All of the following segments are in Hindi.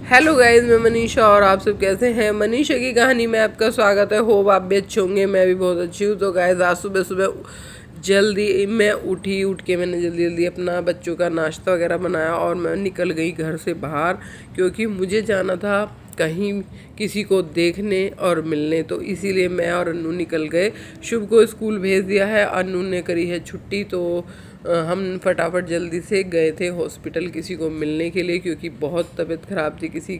हेलो गाइस, मैं मनीषा और आप सब कैसे हैं। मनीषा की कहानी में आपका स्वागत है। होप आप भी अच्छे होंगे, मैं भी बहुत अच्छी हूँ। तो गाइस आज सुबह सुबह जल्दी मैं उठ के मैंने जल्दी जल्दी अपना बच्चों का नाश्ता वगैरह बनाया और मैं निकल गई घर से बाहर, क्योंकि मुझे जाना था कहीं किसी को देखने और मिलने। तो इसीलिए मैं और अन्नू निकल गए। शुभ को स्कूल भेज दिया है, अन्नू ने करी है छुट्टी। तो हम फटाफट जल्दी से गए थे हॉस्पिटल किसी को मिलने के लिए, क्योंकि बहुत तबीयत ख़राब थी किसी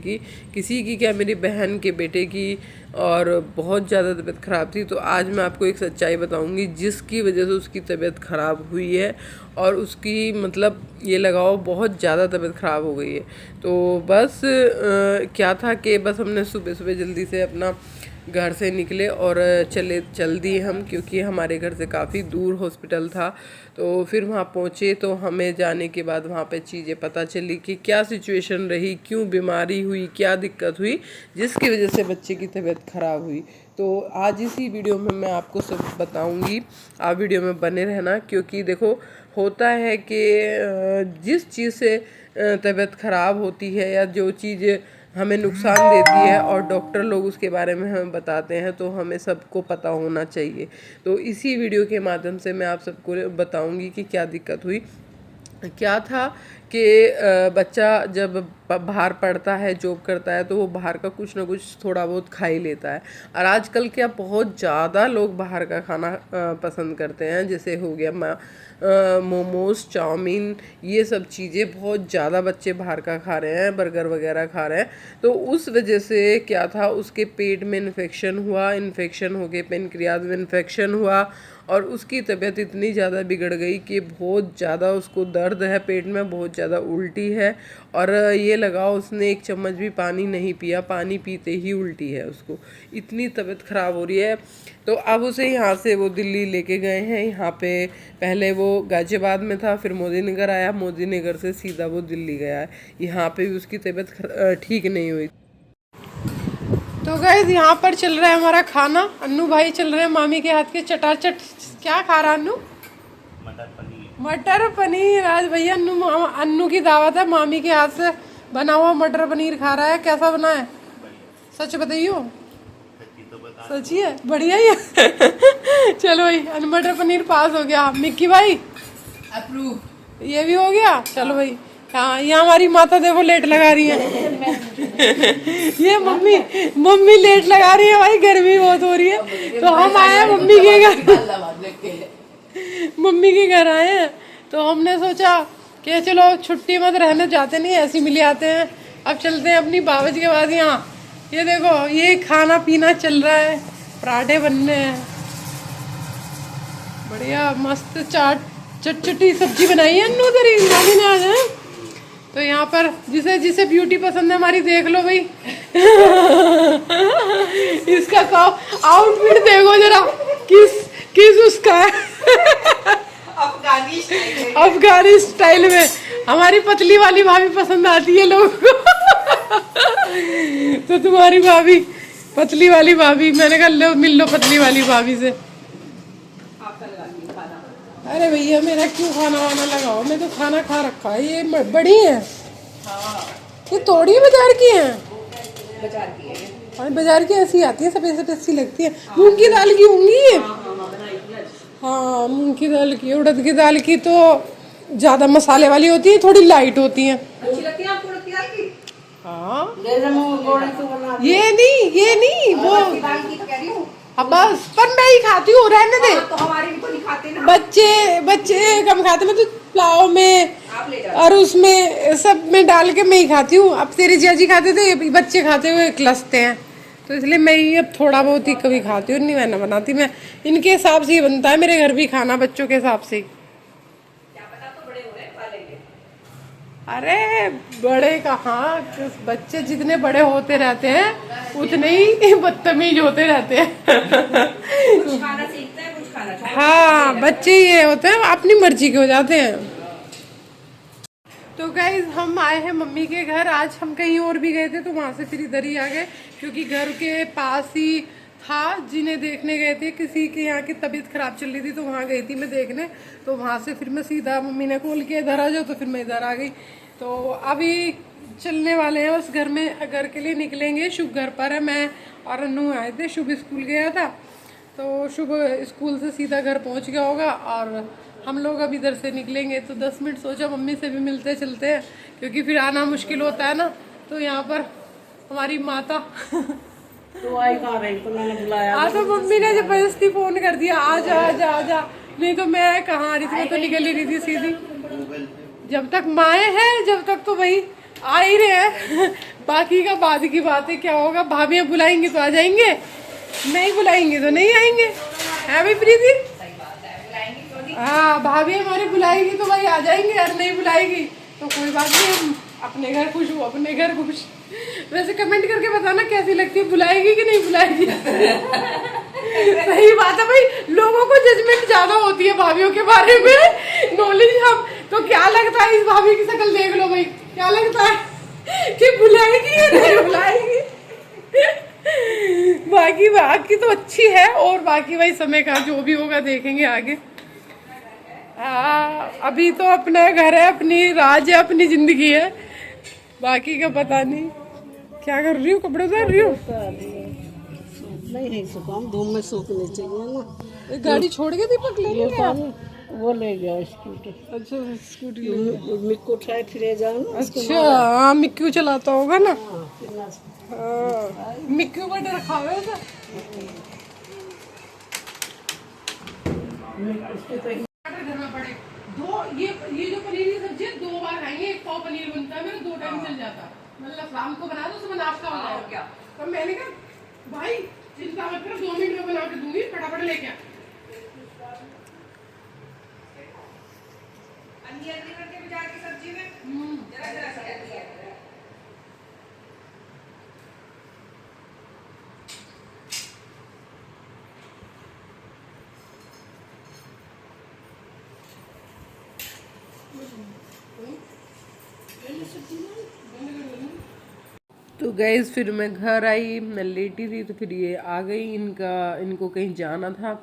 की क्या, मेरी बहन के बेटे की, और बहुत ज़्यादा तबीयत ख़राब थी। तो आज मैं आपको एक सच्चाई बताऊंगी जिसकी वजह से उसकी तबीयत ख़राब हुई है, और उसकी मतलब ये लगाओ बहुत ज़्यादा तबीयत ख़राब हो गई है। तो बस क्या था कि बस हमने सुबह सुबह जल्दी से अपना घर से निकले और चल दिए हम, क्योंकि हमारे घर से काफ़ी दूर हॉस्पिटल था। तो फिर वहाँ पहुँचे तो हमें जाने के बाद वहाँ पे चीज़ें पता चली कि क्या सिचुएशन रही, क्यों बीमारी हुई, क्या दिक्कत हुई जिसकी वजह से बच्चे की तबीयत ख़राब हुई। तो आज इसी वीडियो में मैं आपको सब बताऊंगी। आप वीडियो में बने रहना, क्योंकि देखो होता है कि जिस चीज़ से तबीयत ख़राब होती है या जो चीज़ हमें नुकसान देती है और डॉक्टर लोग उसके बारे में हमें बताते हैं, तो हमें सबको पता होना चाहिए। तो इसी वीडियो के माध्यम से मैं आप सबको बताऊंगी कि क्या दिक्कत हुई। क्या था कि बच्चा जब बाहर पढ़ता है, जॉब करता है, तो वो बाहर का कुछ ना कुछ थोड़ा बहुत खा ही लेता है। और आजकल क्या बहुत ज़्यादा लोग बाहर का खाना पसंद करते हैं। जैसे हो गया मोमोज़, चाउमीन, ये सब चीज़ें बहुत ज़्यादा बच्चे बाहर का खा रहे हैं, बर्गर वगैरह खा रहे हैं। तो उस वजह से क्या था, उसके पेट में इन्फेक्शन हो गए, पेनक्रियाज में इन्फेक्शन हुआ, और उसकी तबीयत इतनी ज़्यादा बिगड़ गई कि बहुत ज़्यादा उसको दर्द है पेट में, बहुत ज़्यादा उल्टी है। और ये लगाओ उसने एक चम्मच भी पानी नहीं पिया, पानी पीते ही उल्टी है उसको, इतनी तबीयत ख़राब हो रही है। तो अब उसे यहाँ से वो दिल्ली लेके गए हैं। यहाँ पे पहले वो गाजियाबाद में था, फिर मोदी नगर आया, मोदी नगर से सीधा वो दिल्ली गया है। यहाँ पे भी उसकी तबीयत ठीक नहीं हुई। तो गाइस यहाँ पर चल रहा है हमारा खाना। अन्नू भाई चल रहे हैं मामी के हाथ के चटाचट। क्या खा रहा अन्नू? मटर पनीर। आज भैया अन्नू की दावत है, मामी के हाथ से बना हुआ मटर पनीर खा रहा है। कैसा बना है सच बताइयो? सच ही है, बढ़िया ही है। चलो भाई, मटर पनीर पास हो गया। मिक्की भाई अप्रूव, ये भी हो गया। चलो भाई, हाँ ये हमारी माता देखो लेट लगा रही है। ये मम्मी लेट लगा रही है भाई, गर्मी बहुत हो रही है। तो हम आए हैं मम्मी के घर आए हैं। तो हमने सोचा कि चलो छुट्टी मत रहने, जाते नहीं ऐसे मिले आते हैं। अब चलते हैं अपनी बाबज के बाद। यहाँ ये देखो, ये खाना पीना चल रहा है, पराठे बनने हैं, बढ़िया मस्त चटचटी सब्जी बनाई है अन्नू तेरी मामी ने आज है। तो यहाँ पर जिसे जिसे ब्यूटी पसंद है हमारी, देख लो भाई। इसका आउटफिट देखो जरा, किस उसका है। अफगानी स्टाइल में हमारी पतली वाली भाभी पसंद आती है लोगों को। तो तुम्हारी भाभी पतली वाली भाभी, मैंने कहा लो मिल लो पतली वाली भाभी से। अरे भैया मेरा क्यों खाना वाना लगाओ, मैं तो खाना खा रखा है। ये बड़ी है, ये तोड़ी बाजार की है। बाजार की ऐसी आती है, सफेद सफेद सी लगती है। मूंग की दाल की होंगी। हाँ मूंग की दाल की। उड़द की दाल की तो ज्यादा मसाले वाली होती है, थोड़ी लाइट होती है। अच्छी लगती है आपको उड़द की दाल की? हाँ ये नहीं वो बस, पर मैं ही खाती हूँ, रहने दे। तो हमारे भी तो नहीं खाते ना, बच्चे कम खाते। मैं तो पुलाव में और उसमें सब में डाल के मैं ही खाती हूँ। अब तेरे जियाजी खाते थे, बच्चे खाते हुए क्लसते हैं, तो इसलिए मैं ही अब थोड़ा बहुत ही कभी खाती हूँ। नहीं मैं ना बनाती, मैं इनके हिसाब से ही बनता है मेरे घर भी खाना, बच्चों के हिसाब से। अरे बड़े कहाँ, बच्चे जितने बड़े होते रहते हैं उतने ही बदतमीज होते रहते हैं। कुछ खाना सीखते हैं, कुछ खाना। हाँ बच्चे ये होते हैं, अपनी मर्जी के हो जाते हैं। तो गाइज हम आए हैं मम्मी के घर। आज हम कहीं और भी गए थे, तो वहाँ से फिर इधर ही आ गए, क्योंकि घर के पास ही था जिन्हें देखने गए थे। किसी के यहाँ की तबीयत खराब चल रही थी, तो वहाँ गई थी मैं देखने। तो वहाँ से फिर मैं सीधा, मम्मी ने कॉल किया इधर आ जाओ, तो फिर मैं इधर आ गई। तो अभी चलने वाले हैं, बस घर के लिए निकलेंगे। शुभ घर पर है, मैं और अनु आए थे। शुभ स्कूल गया था तो शुभ स्कूल से सीधा घर पहुंच गया होगा और हम लोग अब इधर से निकलेंगे। तो 10 मिनट सोचा मम्मी से भी मिलते चलते हैं, क्योंकि फिर आना मुश्किल होता है ना। तो यहाँ पर हमारी माता तो आई कहाँ रही, तो मैंने बुलाया। तो मम्मी ने जबरदस्ती फोन कर दिया, आ जा आ जा आ जा, नहीं तो मैं कहाँ आ रही थी, मैं तो निकल ही रही थी सीधी। जब तक माए हैं जब तक तो भाई आ ही रहे हैं। बाकी का बाद की बात है, क्या होगा। भाभियाँ बुलाएंगी तो आ जाएंगे, नहीं बुलाएंगे तो नहीं आएंगे, है भाई प्रीति? हाँ, भाभी हमारी बुलाएगी तो भाई आ जाएंगे, और नहीं बुलाएगी तो कोई बात नहीं, हम अपने घर खुश हो, अपने घर खुश। वैसे कमेंट करके बताना कैसी लगती है, बुलाएगी कि नहीं बुलाएगी। सही बात है भाई, लोगों को जजमेंट ज्यादा होती है भाभीियों के बारे में, नॉलेज हम तो क्या लगता है। इस भाभी की शक्ल देख लो भाई, क्या लगता है कि बुलाएगी या नहीं बुलाएगी। बाकी तो अच्छी है, और बाकी भाई समय का जो भी होगा देखेंगे आगे। अभी तो अपना घर है, अपनी राज है, अपनी जिंदगी है, बाकी का पता नहीं। क्या कर रही हूँ, कपड़े उतार रही हूँ। नहीं सुखाऊं, धूप में सूखने चाहिए ना। गाड़ी छोड़ के दीपक ले लिया, वो ले गया स्कूटी। अच्छा स्कूटी मिक्कू उठाए फिर जाओ ना। अच्छा हाँ, मिक्कू चलाता होगा ना। हाँ, मिक्कू का डर खावे था। घर में पड़े दो, ये जो पनीर की सब्जी है 2 बार खाएंगे, 1 पाव पनीर बनता है मेरा, 2 टाइम चल जाता है। मतलब शाम को बना दो, सुबह नाश्ता हो जाएगा क्या। तो मैंने कहा भाई चिंता मत करो, 2 मिनट में बना के दूंगी, फटाफट लेके आ। सब्जी में जरा तो गैस फिर मैं घर आई, मैं लेटी थी तो फिर ये आ गई। इनको कहीं जाना था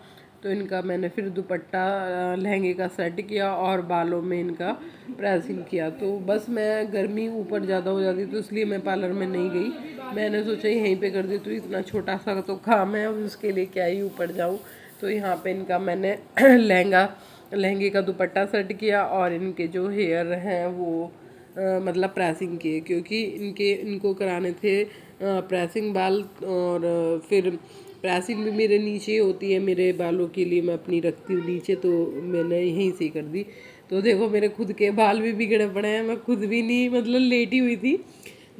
तो इनका मैंने फिर दुपट्टा लहंगे का सेट किया और बालों में इनका प्रेसिंग किया। तो बस मैं गर्मी ऊपर ज़्यादा हो जाती तो इसलिए मैं पार्लर में नहीं गई। मैंने सोचा यहीं पे कर दी, तो इतना छोटा सा तो काम है, उसके लिए क्या ही ऊपर जाऊँ। तो यहाँ पे इनका मैंने लहंगे का दुपट्टा सेट किया और इनके जो हेयर हैं वो मतलब प्रेसिंग किए, क्योंकि इनको कराने थे प्रेसिंग बाल। और फिर प्रेसिंग भी मेरे नीचे होती है, मेरे बालों के लिए मैं अपनी रखती हूँ नीचे, तो मैंने यहीं से कर दी। तो देखो मेरे खुद के बाल भी बिगड़े पड़े हैं, मैं खुद भी नहीं मतलब लेटी हुई थी,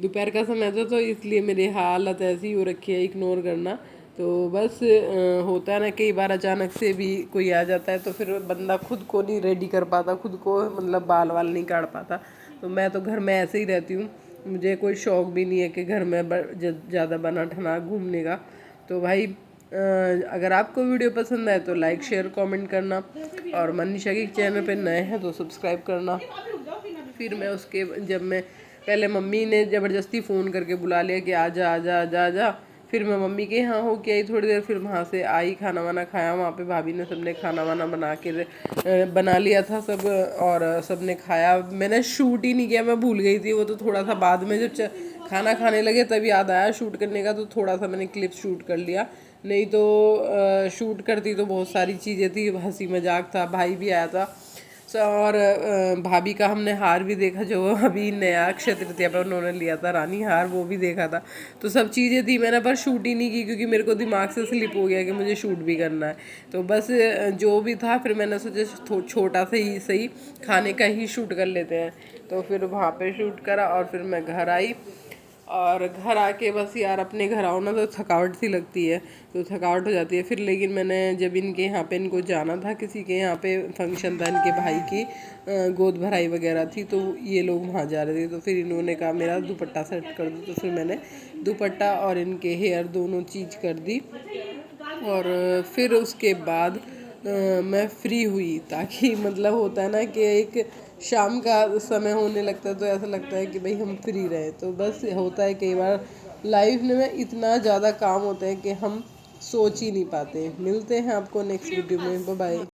दोपहर का समय था तो इसलिए मेरी हालत ऐसी हो रखी है, इग्नोर करना। तो बस होता है ना, कई बार अचानक से भी कोई आ जाता है तो फिर बंदा खुद को नहीं रेडी कर पाता, खुद को मतलब बाल नहीं काट पाता। तो मैं तो घर में ऐसे ही रहती हूँ, मुझे कोई शौक़ भी नहीं है कि घर में ज़्यादा बना ठना घूमने का। तो भाई अगर आपको वीडियो पसंद आए तो लाइक शेयर कमेंट करना, और मनीषा के चैनल पे नए हैं तो सब्सक्राइब करना। फिर मैं उसके जब मैं पहले मम्मी ने ज़बरदस्ती फ़ोन करके बुला लिया कि आ जा आ जा आ जा आ जा। फिर मैं मम्मी के यहाँ हो के आई थोड़ी देर, फिर वहाँ से आई, खाना वाना खाया। वहाँ पे भाभी ने सबने खाना वाना बना लिया था सब, और सबने खाया। मैंने शूट ही नहीं किया, मैं भूल गई थी। वो तो थोड़ा सा बाद में जब खाना खाने लगे तब याद आया शूट करने का, तो थोड़ा सा मैंने क्लिप शूट कर लिया, नहीं तो शूट करती तो बहुत सारी चीज़ें थी, हंसी मजाक था, भाई भी आया था। और भाभी का हमने हार भी देखा, जो अभी नया अक्षय तृतीया पर उन्होंने लिया था रानी हार, वो भी देखा था। तो सब चीज़ें थी, मैंने पर शूट ही नहीं की क्योंकि मेरे को दिमाग से स्लिप हो गया कि मुझे शूट भी करना है। तो बस जो भी था फिर मैंने सोचा छोटा सा ही सही खाने का ही शूट कर लेते हैं। तो फिर वहाँ पे शूट करा और फिर मैं घर आई, और घर आके बस यार अपने घर आओ ना तो थकावट सी लगती है, तो थकावट हो जाती है फिर। लेकिन मैंने जब इनके यहाँ पे इनको जाना था, किसी के यहाँ पे फंक्शन था इनके भाई की, गोद भराई वगैरह थी, तो ये लोग वहाँ जा रहे थे। तो फिर इन्होंने कहा मेरा दुपट्टा सेट कर दो, तो फिर मैंने दुपट्टा और इनके हेयर दोनों चीज़ कर दी। और फिर उसके बाद मैं फ्री हुई, ताकि मतलब होता है ना कि एक शाम का समय होने लगता है तो ऐसा लगता है कि भाई हम फ्री रहे। तो बस होता है कई बार लाइफ में इतना ज़्यादा काम होता है कि हम सोच ही नहीं पाते। मिलते हैं आपको नेक्स्ट वीडियो में, बाय बाय।